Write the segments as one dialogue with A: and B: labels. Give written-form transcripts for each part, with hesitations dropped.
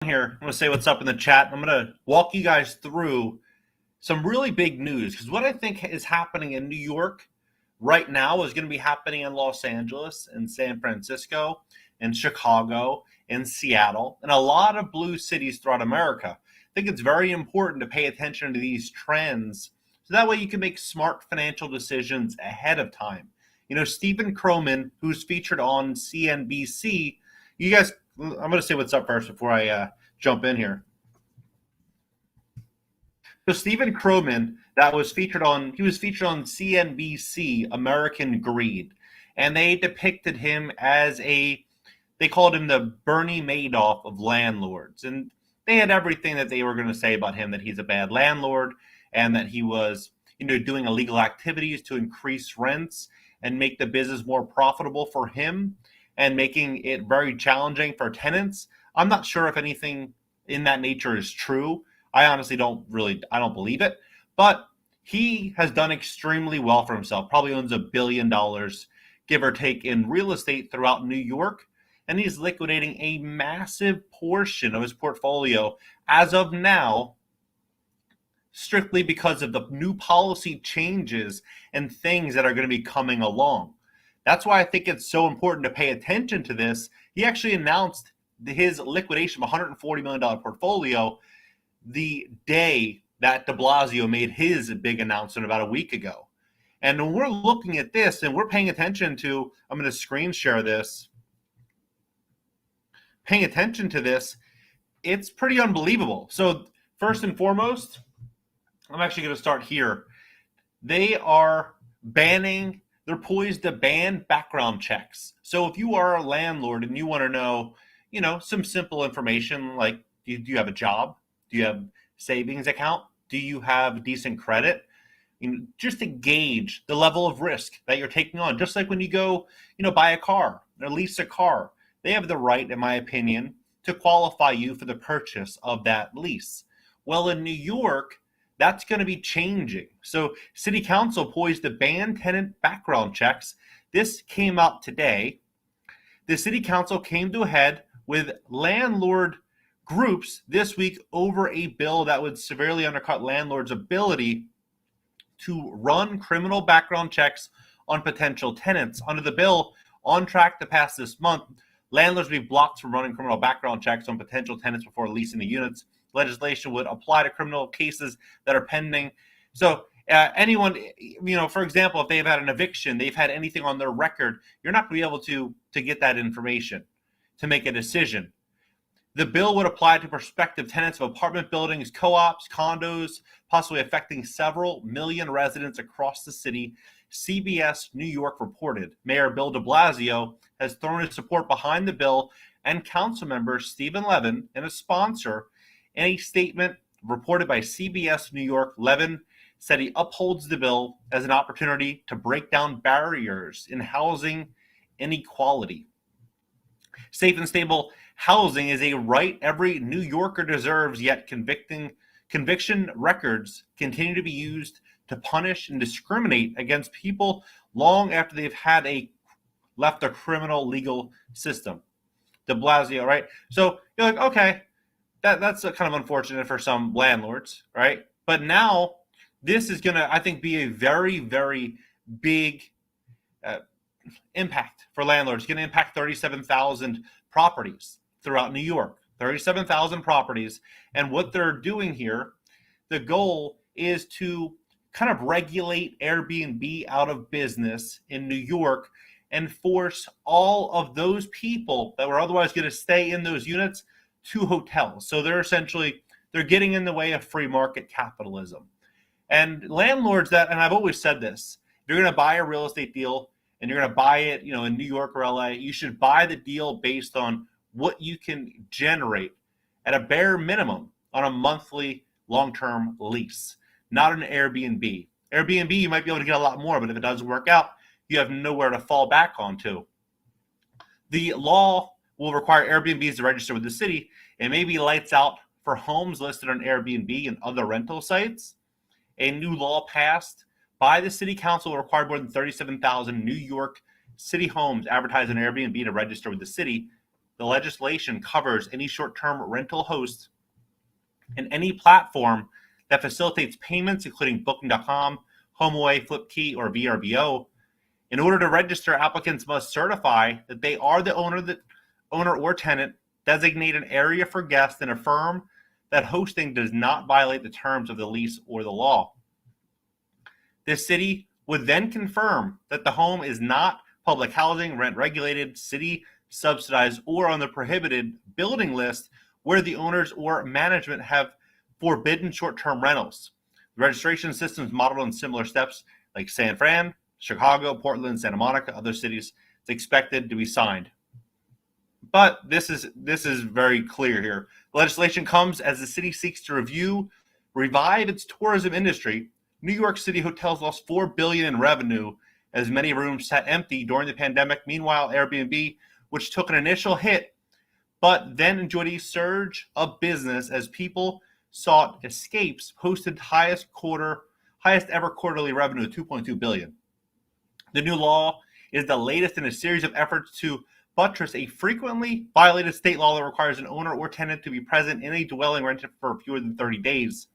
A: Here, I'm going to say what's up in the chat. I'm going to walk you guys through some really big news because what I think is happening in New York right now is going to be happening in Los Angeles and San Francisco and Chicago and Seattle and a lot of blue cities throughout America. I think it's very important to pay attention to these trends so that way you can make smart financial decisions ahead of time. You know, Stephen Croman, who's featured on CNBC, you guys, I'm going to say what's up first before I jump in here. So Stephen Croman, he was featured on CNBC, American Greed, and they depicted him as they called him the Bernie Madoff of landlords, and they had everything that they were going to say about him, that he's a bad landlord and that he was, doing illegal activities to increase rents and make the business more profitable for him and making it very challenging for tenants. I'm not sure if anything in that nature is true. I honestly don't believe it, but he has done extremely well for himself. Probably owns $1 billion, give or take, in real estate throughout New York. And he's liquidating a massive portion of his portfolio as of now, strictly because of the new policy changes and things that are going to be coming along. That's why I think it's so important to pay attention to this. He actually announced his liquidation of $140 million portfolio the day that de Blasio made his big announcement about a week ago. And when we're looking at this and we're paying attention to, I'm going to screen share this, paying attention to this, it's pretty unbelievable. So first and foremost, I'm actually going to start here. They're poised to ban background checks. So if you are a landlord and you want to know, some simple information like, do you have a job? Do you have savings account? Do you have decent credit? Just to gauge the level of risk that you're taking on. Just like when you go, buy a car or lease a car, they have the right, in my opinion, to qualify you for the purchase of that lease. Well, in New York, that's going to be changing. So City Council poised to ban tenant background checks. This came out today. The City Council came to a head with landlord groups this week over a bill that would severely undercut landlords' ability to run criminal background checks on potential tenants. Under the bill, on track to pass this month, landlords would be blocked from running criminal background checks on potential tenants before leasing the units. Legislation would apply to criminal cases that are pending. So anyone, for example, if they've had an eviction, they've had anything on their record, you're not going to be able to get that information to make a decision. The bill would apply to prospective tenants of apartment buildings, co-ops, condos, possibly affecting several million residents across the city. CBS New York reported Mayor Bill de Blasio has thrown his support behind the bill, and council member Stephen Levin, and a sponsor, in a statement reported by CBS New York, Levin said he upholds the bill as an opportunity to break down barriers in housing inequality. Safe and stable housing is a right every New Yorker deserves, yet conviction records continue to be used to punish and discriminate against people long after they've left the criminal legal system. De Blasio, right? So you're like, okay, that's kind of unfortunate for some landlords, right? But now this is going to, I think, be a very, very big impact for landlords. It's going to impact 37,000 properties throughout New York, 37,000 properties. And what they're doing here, the goal is to kind of regulate Airbnb out of business in New York and force all of those people that were otherwise going to stay in those units to hotels. So they're getting in the way of free market capitalism. And landlords and I've always said this, if you're going to buy a real estate deal and you're going to buy it, in New York or LA, you should buy the deal based on what you can generate at a bare minimum on a monthly long-term lease, not an Airbnb. Airbnb, you might be able to get a lot more, but if it doesn't work out, you have nowhere to fall back onto. The law will require Airbnbs to register with the city and maybe lights out for homes listed on Airbnb and other rental sites. A new law passed by the city council will require more than 37,000 New York city homes advertised on Airbnb to register with the city the legislation covers any short-term rental host and any platform that facilitates payments, including Booking.com, HomeAway, FlipKey, or VRBO. In order to register, applicants must certify that they are the owner or tenant, designate an area for guests, and affirm that hosting does not violate the terms of the lease or the law. The city would then confirm that the home is not public housing, rent regulated, city subsidized, or on the prohibited building list where the owners or management have forbidden short-term rentals. The registration system is modeled on similar steps like San Fran, Chicago, Portland, Santa Monica, other cities. It's expected to be signed. But this is very clear here. The legislation comes as the city seeks to revive its tourism industry. New York City hotels lost $4 billion in revenue as many rooms sat empty during the pandemic. Meanwhile, Airbnb, which took an initial hit, but then enjoyed a surge of business as people sought escapes, posted highest ever quarterly revenue of $2.2 billion. The new law is the latest in a series of efforts to buttress a frequently violated state law that requires an owner or tenant to be present in a dwelling rented for fewer than 30 days.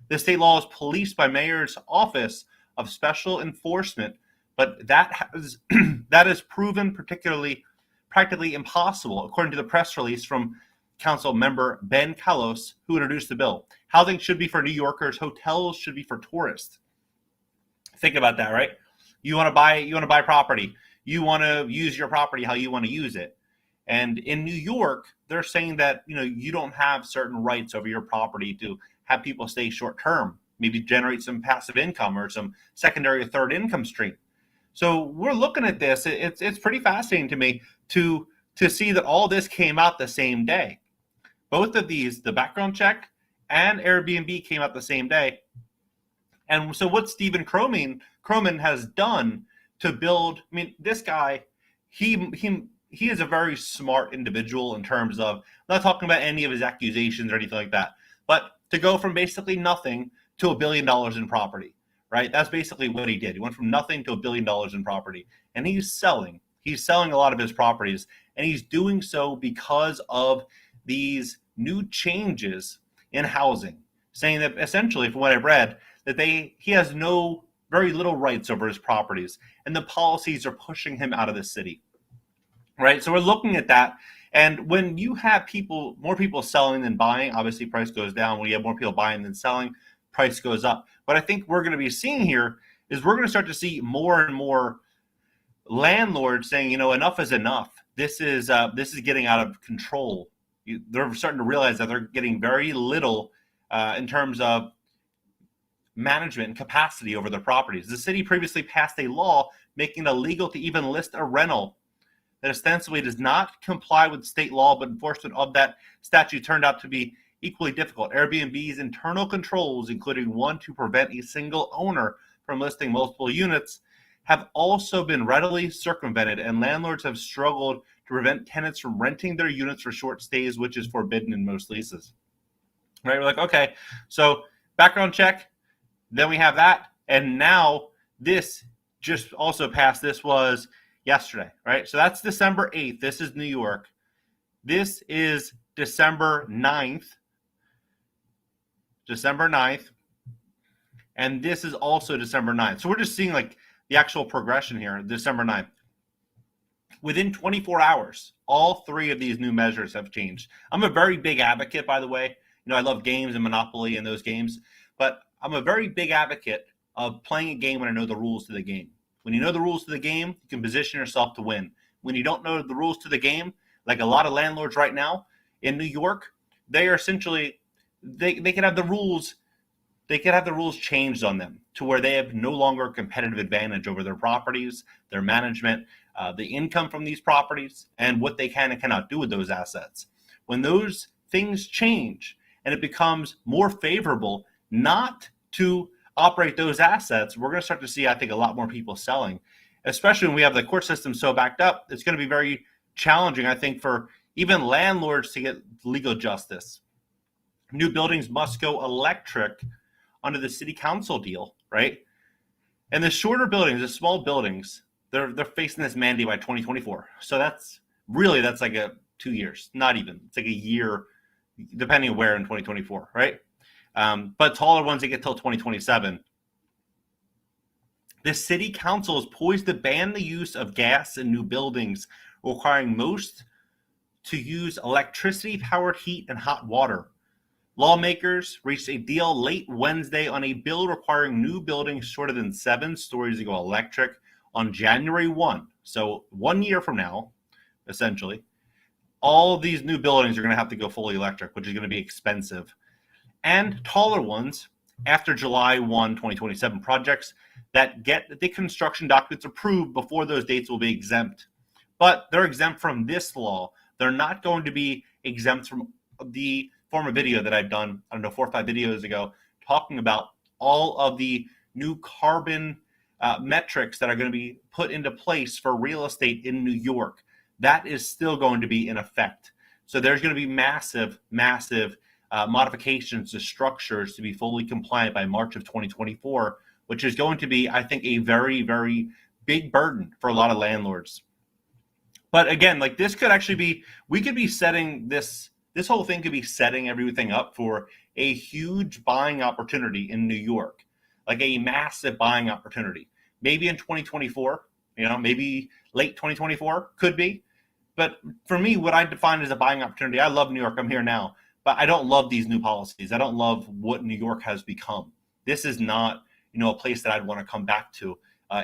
A: The state law is policed by Mayor's Office of Special Enforcement, but that has proven practically impossible, according to the press release from Council member Ben Kallos, who introduced the bill. Housing should be for New Yorkers. Hotels should be for tourists. Think about that, right? You want to buy property. You want to use your property how you want to use it. And in New York, they're saying that you don't have certain rights over your property to have people stay short term, maybe generate some passive income or some secondary or third income stream. So we're looking at this. It's pretty fascinating to me to see that all this came out the same day. Both of these, the background check and Airbnb, came out the same day. And so what Stephen Croman has done to build, this guy, he is a very smart individual in terms of, I'm not talking about any of his accusations or anything like that, but to go from basically nothing to $1 billion in property, right? That's basically what he did. He went from nothing to $1 billion in property, and he's selling a lot of his properties, and he's doing so because of these new changes in housing, saying that essentially, from what I've read, that he has very little rights over his properties, and the policies are pushing him out of the city, right? So we're looking at that, and when you have more people selling than buying, obviously price goes down. When you have more people buying than selling, price goes up. What I think we're going to be seeing here is we're going to start to see more and more landlords saying, enough is enough. This is getting out of control. They're starting to realize that they're getting very little in terms of management and capacity over their properties. The city previously passed a law making it illegal to even list a rental that ostensibly does not comply with state law, but enforcement of that statute turned out to be equally difficult. Airbnb's internal controls, including one to prevent a single owner from listing multiple units, have also been readily circumvented, and landlords have struggled to prevent tenants from renting their units for short stays, which is forbidden in most leases. Right? We're like, okay, so background check, then we have that, and now this just also passed. This was yesterday, right? So that's December 8th. This is New York. This is December 9th. And this is also December 9th. So we're just seeing like the actual progression here, December 9th. Within 24 hours, all three of these new measures have changed. I'm a very big advocate, by the way. I love games and Monopoly and those games, but I'm a very big advocate of playing a game when I know the rules to the game. When you know the rules to the game, you can position yourself to win. When you don't know the rules to the game, like a lot of landlords right now in New York, they are essentially, they can have the rules changed on them to where they have no longer a competitive advantage over their properties, their management, the income from these properties, and what they can and cannot do with those assets. When those things change and it becomes more favorable not to operate those assets, we're going to start to see, I think, a lot more people selling, especially when we have the court system so backed up. It's going to be very challenging, I think, for even landlords to get legal justice. New buildings must go electric under the city council deal, right? And the shorter buildings, the small buildings, they're facing this mandate by 2024. So that's like a 2 years, not even. It's like a year, depending on where in 2024, right? But taller ones, they get till 2027. The city council is poised to ban the use of gas in new buildings, requiring most to use electricity-powered heat and hot water. Lawmakers reached a deal late Wednesday on a bill requiring new buildings shorter than 7 stories to go electric on January 1. So 1 year from now, essentially, all of these new buildings are going to have to go fully electric, which is going to be expensive. And taller ones after July 1, 2027, projects that get the construction documents approved before those dates will be exempt. But they're exempt from this law. They're not going to be exempt from the former video that I've done, 4 or 5 videos ago, talking about all of the new carbon metrics that are going to be put into place for real estate in New York. That is still going to be in effect. So there's going to be massive modifications to structures to be fully compliant by March of 2024, which is going to be, I think, a very, very big burden for a lot of landlords. But again, like this could actually be, we could be setting this whole thing could be setting everything up for a huge buying opportunity in New York, like a massive buying opportunity. Maybe in 2024, maybe late 2024 could be. But for me, what I define as a buying opportunity, I love New York. I'm here now. But I don't love these new policies. I don't love what New York has become. This is not, a place that I'd want to come back to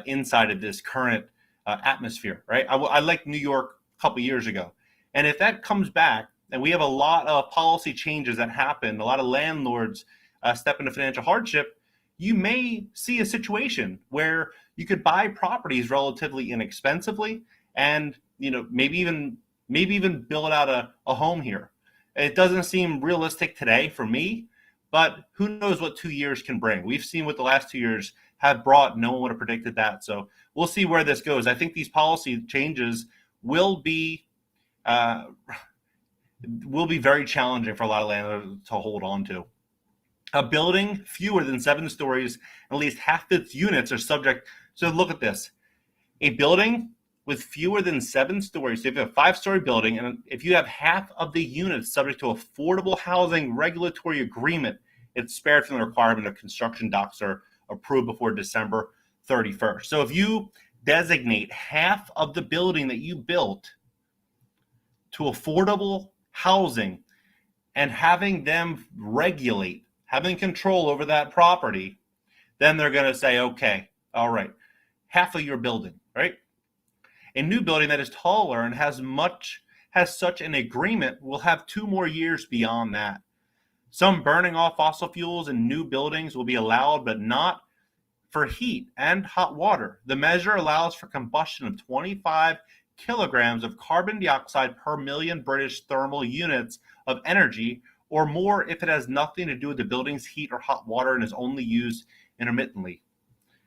A: inside of this current atmosphere, right? I liked New York a couple years ago. And if that comes back, and we have a lot of policy changes that happen, a lot of landlords step into financial hardship, you may see a situation where you could buy properties relatively inexpensively and, maybe even build out a home here. It doesn't seem realistic today for me, but who knows what 2 years can bring. We've seen what the last 2 years have brought. No one would have predicted that. So we'll see where this goes. I think these policy changes will be very challenging for a lot of landlords to hold on to. A building fewer than 7 stories, at least half its units are subject. So look at this. A building with fewer than 7 stories, so if you have a 5-story building, and if you have half of the units subject to affordable housing regulatory agreement, it's spared from the requirement of construction docs are approved before December 31st. So if you designate half of the building that you built to affordable housing and having them regulate, having control over that property, then they're going to say, okay, all right, half of your building, right? A new building that is taller and has such an agreement will have 2 more years beyond that. Some burning off fossil fuels in new buildings will be allowed, but not for heat and hot water. The measure allows for combustion of 25 kilograms of carbon dioxide per million British thermal units of energy, or more if it has nothing to do with the building's heat or hot water and is only used intermittently.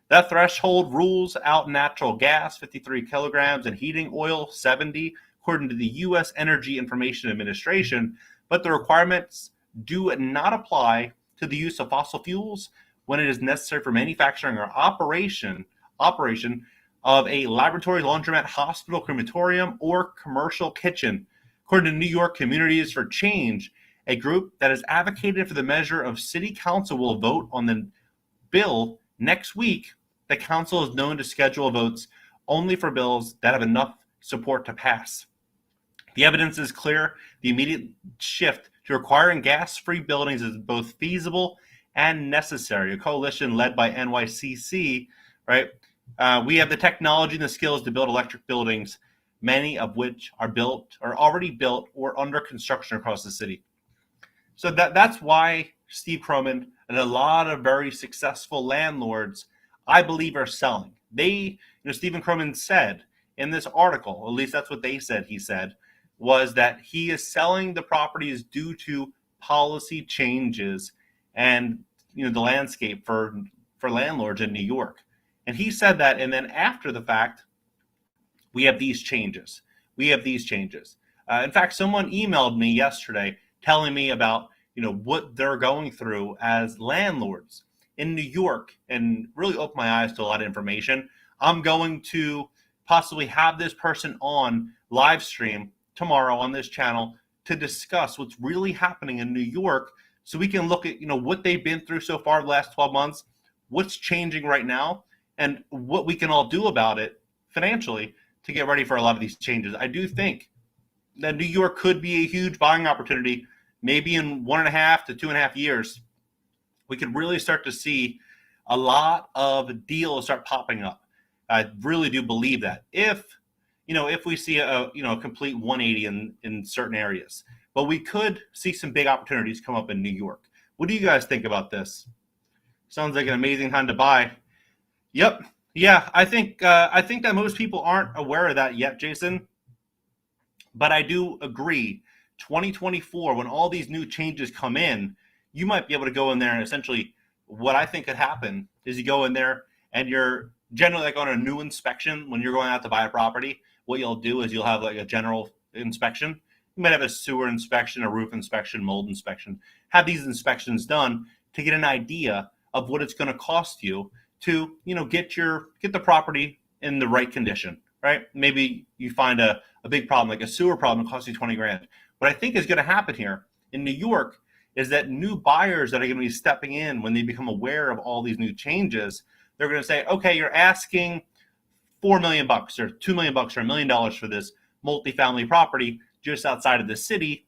A: That threshold rules out natural gas, 53 kilograms, and heating oil, 70, according to the U.S. Energy Information Administration, but the requirements do not apply to the use of fossil fuels when it is necessary for manufacturing or operation of a laboratory, laundromat, hospital, crematorium, or commercial kitchen. According to New York Communities for Change, a group that has advocated for the measure of city council will vote on the bill next week. The council is known to schedule votes only for bills that have enough support to pass. The evidence is clear. The immediate shift to requiring gas-free buildings is both feasible and necessary. A coalition led by NYCC, right? We have the technology and the skills to build electric buildings, many of which are already built or under construction across the city. So that's why Steve Croman and a lot of very successful landlords, I believe, are selling. Stephen Croman said in this article, at least that's what they said he said, was that he is selling the properties due to policy changes and the landscape for landlords in New York. And he said that, and then after the fact, we have these changes. In fact, someone emailed me yesterday telling me about what they're going through as landlords in New York, and really opened my eyes to a lot of information. I'm going to possibly have this person on live stream tomorrow on this channel to discuss what's really happening in New York, so we can look at what they've been through so far the last 12 months, what's changing right now, and what we can all do about it financially to get ready for a lot of these changes. I do think that New York could be a huge buying opportunity. Maybe in 1.5 to 2.5 years, we could really start to see a lot of deals start popping up. I really do believe that if we see a complete 180 in certain areas, but we could see some big opportunities come up in New York. What do you guys think about this? Sounds like an amazing time to buy. Yep. Yeah, I think that most people aren't aware of that yet, Jason. But I do agree, 2024, when all these new changes come in, you might be able to go in there and essentially, what I think could happen is you go in there and you're generally like on a new inspection. When you're going out to buy a property, what you'll do is you'll have like a general inspection. You might have a sewer inspection, a roof inspection, mold inspection. Have these inspections done to get an idea of what it's going to cost you to get the property in the right condition, right? Maybe you find a big problem, like a sewer problem, that costs you 20 grand. What I think is going to happen here in New York is that new buyers that are going to be stepping in when they become aware of all these new changes, they're going to say, okay, you're asking $4 million or $2 million or $1 million for this multifamily property just outside of the city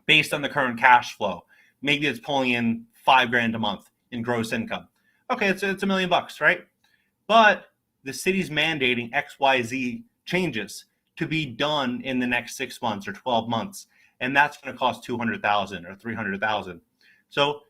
A: based on the current cash flow. Maybe it's pulling in $5 grand a month in gross income. Okay, it's $1 million, right? But the city's mandating XYZ changes to be done in the next 6 months or 12 months. And that's going to cost $200,000 or $300,000. So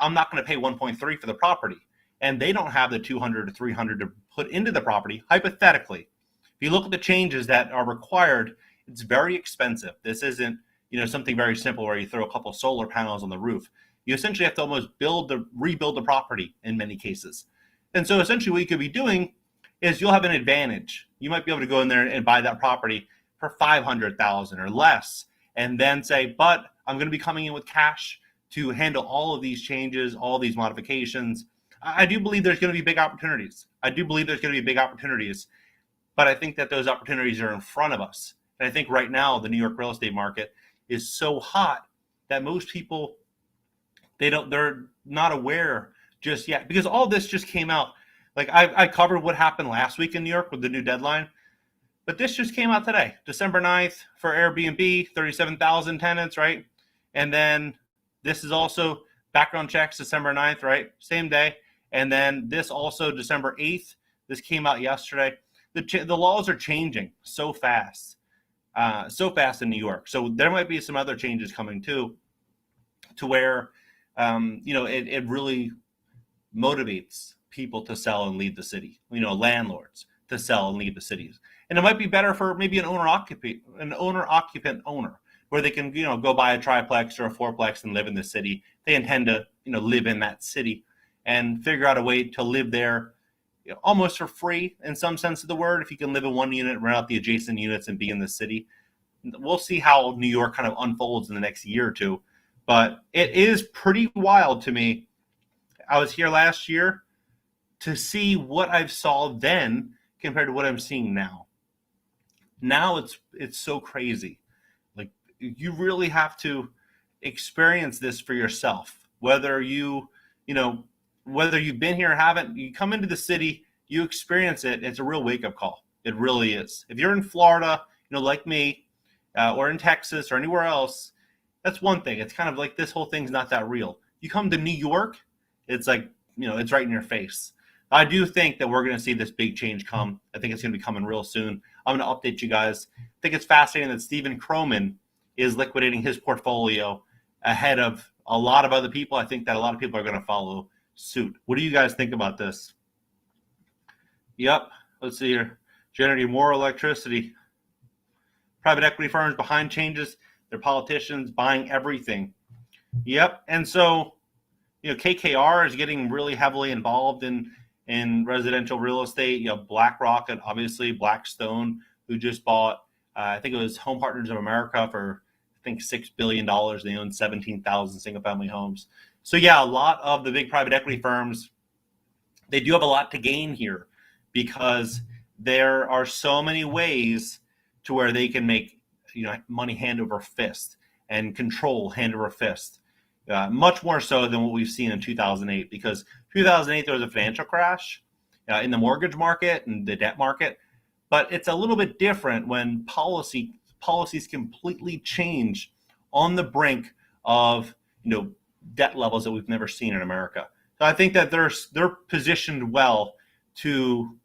A: I'm not going to pay 1.3 for the property. And they don't have the 200 or 300 to put into the property, hypothetically. If you look at the changes that are required, it's very expensive. This isn't, something very simple where you throw a couple solar panels on the roof. You essentially have to almost rebuild the property in many cases. And so essentially what you could be doing is you'll have an advantage. You might be able to go in there and buy that property for $500,000 or less, and then say, but I'm going to be coming in with cash to handle all of these changes, all these modifications. I do believe there's going to be big opportunities. But I think that those opportunities are in front of us. And I think right now the New York real estate market is so hot that most people, they're not aware just yet, because all this just came out. Like I covered what happened last week in New York with the new deadline, but this just came out today, December 9th for Airbnb, 37,000 tenants, right? And then this is also background checks December 9th, right? Same day. And then this also December 8th. This came out yesterday. The laws are changing so fast in New York. So there might be some other changes coming too, to where, it really motivates people to sell and leave the city, landlords to sell and leave the cities. And it might be better for maybe an owner-occupant owner, where they can, go buy a triplex or a fourplex and live in the city. They intend to, live in that city and figure out a way to live there almost for free in some sense of the word. If you can live in one unit, rent out the adjacent units and be in the city. We'll see how New York kind of unfolds in the next year or two. But it is pretty wild to me. I was here last year to see what I saw then compared to what I'm seeing now. Now it's so crazy. Like, you really have to experience this for yourself. Whether you've been here or haven't, you come into the city, you experience it. It's a real wake-up call. It really is. If you're in Florida, like me, or in Texas or anywhere else, that's one thing. It's kind of like this whole thing's not that real. You come to New York, it's like, it's right in your face. I do think that we're going to see this big change come. I think it's going to be coming real soon. I'm going to update you guys. I think it's fascinating that Stephen Croman is liquidating his portfolio ahead of a lot of other people. I think that a lot of people are going to follow suit. What do you guys think about this? Yep. Let's see here. Generating more electricity. Private equity firms behind changes. They're politicians buying everything. Yep. And so, KKR is getting really heavily involved in residential real estate. BlackRock and obviously Blackstone, who just bought, I think it was Home Partners of America for, $6 billion. They own 17,000 single family homes. So yeah, a lot of the big private equity firms, they do have a lot to gain here, because there are so many ways to where they can make money hand over fist and control hand over fist. Much more so than what we've seen in 2008, because 2008 there was a financial crash in the mortgage market and the debt market, but it's a little bit different when policies completely change on the brink of debt levels that we've never seen in America. So I think that they're positioned well to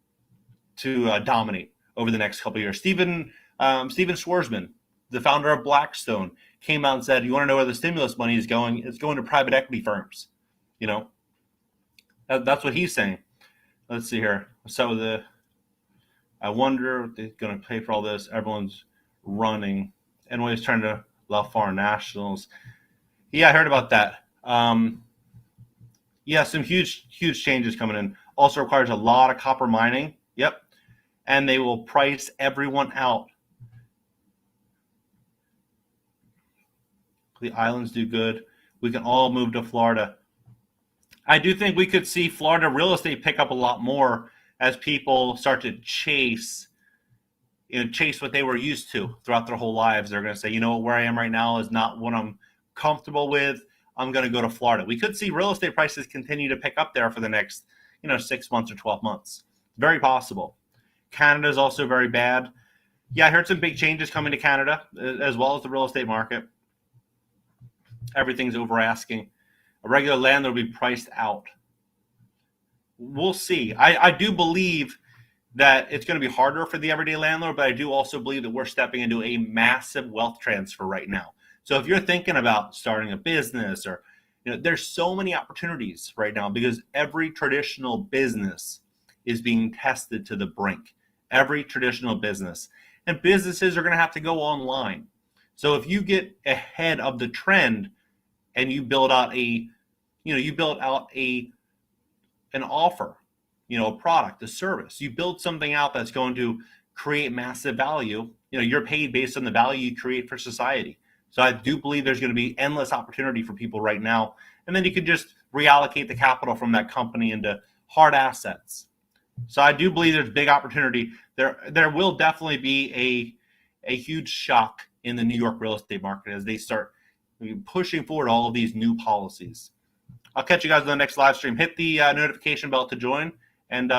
A: dominate over the next couple of years. Steven Schwarzman, the founder of Blackstone, came out and said, "You want to know where the stimulus money is going? It's going to private equity firms." That's what he's saying. Let's see here. So I wonder if they're going to pay for all this. Everyone's running. Anyways, trying to allow foreign nationals. Yeah, I heard about that. Yeah, some huge changes coming in. Also requires a lot of copper mining. Yep. And they will price everyone out. The islands do good. We can all move to Florida. I do think we could see Florida real estate pick up a lot more as people start to chase what they were used to throughout their whole lives. They're going to say, where I am right now is not what I'm comfortable with. I'm going to go to Florida. We could see real estate prices continue to pick up there for the next, 6 months or 12 months. Very possible. Canada is also very bad. Yeah, I heard some big changes coming to Canada as well as the real estate market. Everything's over asking. A regular landlord will be priced out. We'll see. I do believe that it's going to be harder for the everyday landlord, but I do also believe that we're stepping into a massive wealth transfer right now. So if you're thinking about starting a business or, there's so many opportunities right now because every traditional business is being tested to the brink. Every traditional business. And businesses are going to have to go online. So if you get ahead of the trend and you build out an offer, a product, a service, you build something out that's going to create massive value, you're paid based on the value you create for society. So I do believe there's going to be endless opportunity for people right now. And then you can just reallocate the capital from that company into hard assets. So I do believe there's big opportunity. There will definitely be a huge shock in the New York real estate market as they start pushing forward all of these new policies. I'll catch you guys on the next live stream. Hit the notification bell to join and